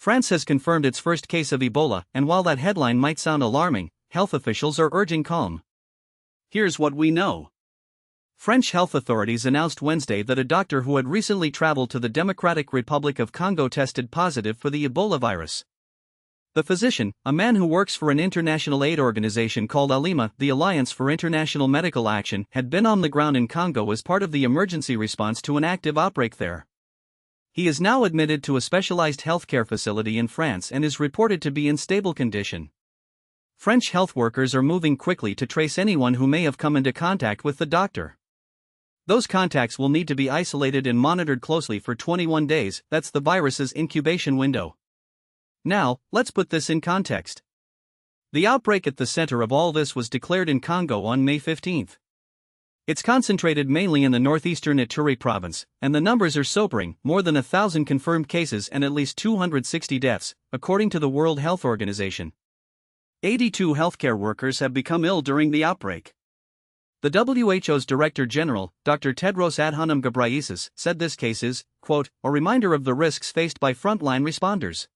France has confirmed its first case of Ebola, and while that headline might sound alarming, health officials are urging calm. Here's what we know. French health authorities announced Wednesday that a doctor who had recently traveled to the Democratic Republic of Congo tested positive for the Ebola virus. The physician, a man who works for an international aid organization called ALIMA, the Alliance for International Medical Action, had been on the ground in Congo as part of the emergency response to an active outbreak there. He is now admitted to a specialized healthcare facility in France and is reported to be in stable condition. French health workers are moving quickly to trace anyone who may have come into contact with the doctor. Those contacts will need to be isolated and monitored closely for 21 days, that's the virus's incubation window. Now, let's put this in context. The outbreak at the center of all this was declared in Congo on May 15. It's concentrated mainly in the northeastern Ituri province, and the numbers are sobering, more than 1,000 confirmed cases and at least 260 deaths, according to the World Health Organization. 82 healthcare workers have become ill during the outbreak. The WHO's Director General, Dr. Tedros Adhanom Ghebreyesus, said this case is, quote, a reminder of the risks faced by frontline responders.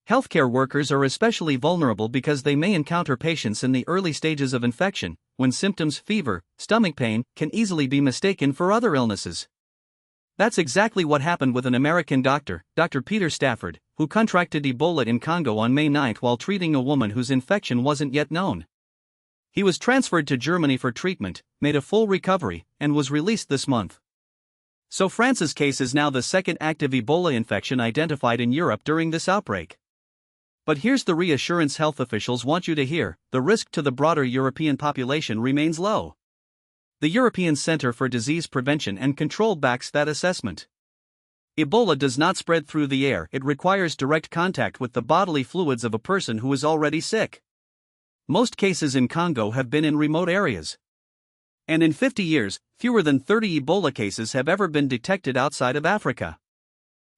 Healthcare workers are especially vulnerable because they may encounter patients in the early stages of infection, when symptoms, fever, stomach pain, can easily be mistaken for other illnesses. That's exactly what happened with an American doctor, Dr. Peter Stafford, who contracted Ebola in Congo on May 9 while treating a woman whose infection wasn't yet known. He was transferred to Germany for treatment, made a full recovery, and was released this month. So France's case is now the second active Ebola infection identified in Europe during this outbreak. But here's the reassurance health officials want you to hear: the risk to the broader European population remains low. The European Centre for Disease Prevention and Control backs that assessment. Ebola does not spread through the air, it requires direct contact with the bodily fluids of a person who is already sick. Most cases in Congo have been in remote areas. And in 50 years, fewer than 30 Ebola cases have ever been detected outside of Africa.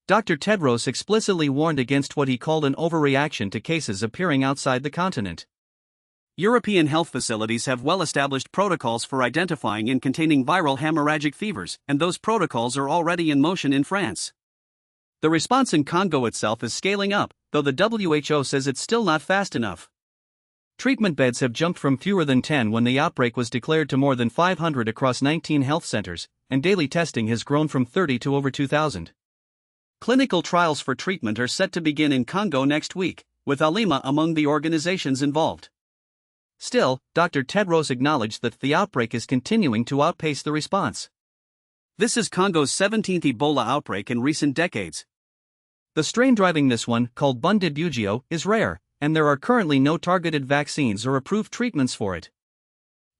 Dr. Tedros explicitly warned against what he called an overreaction to cases appearing outside the continent. European health facilities have well-established protocols for identifying and containing viral hemorrhagic fevers, and those protocols are already in motion in France. The response in Congo itself is scaling up, though the WHO says it's still not fast enough. Treatment beds have jumped from fewer than 10 when the outbreak was declared to more than 500 across 19 health centers, and daily testing has grown from 30 to over 2,000. Clinical trials for treatment are set to begin in Congo next week, with ALIMA among the organizations involved. Still, Dr. Tedros acknowledged that the outbreak is continuing to outpace the response. This is Congo's 17th Ebola outbreak in recent decades. The strain driving this one, called Bundibugyo, is rare, and there are currently no targeted vaccines or approved treatments for it.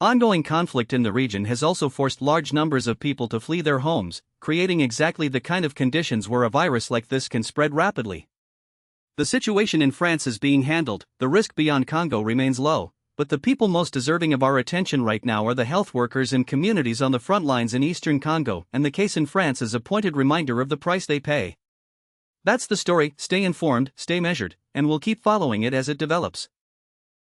Ongoing conflict in the region has also forced large numbers of people to flee their homes, creating exactly the kind of conditions where a virus like this can spread rapidly. The situation in France is being handled, the risk beyond Congo remains low, but the people most deserving of our attention right now are the health workers and communities on the front lines in eastern Congo, and the case in France is a pointed reminder of the price they pay. That's the story. Stay informed, stay measured, and we'll keep following it as it develops.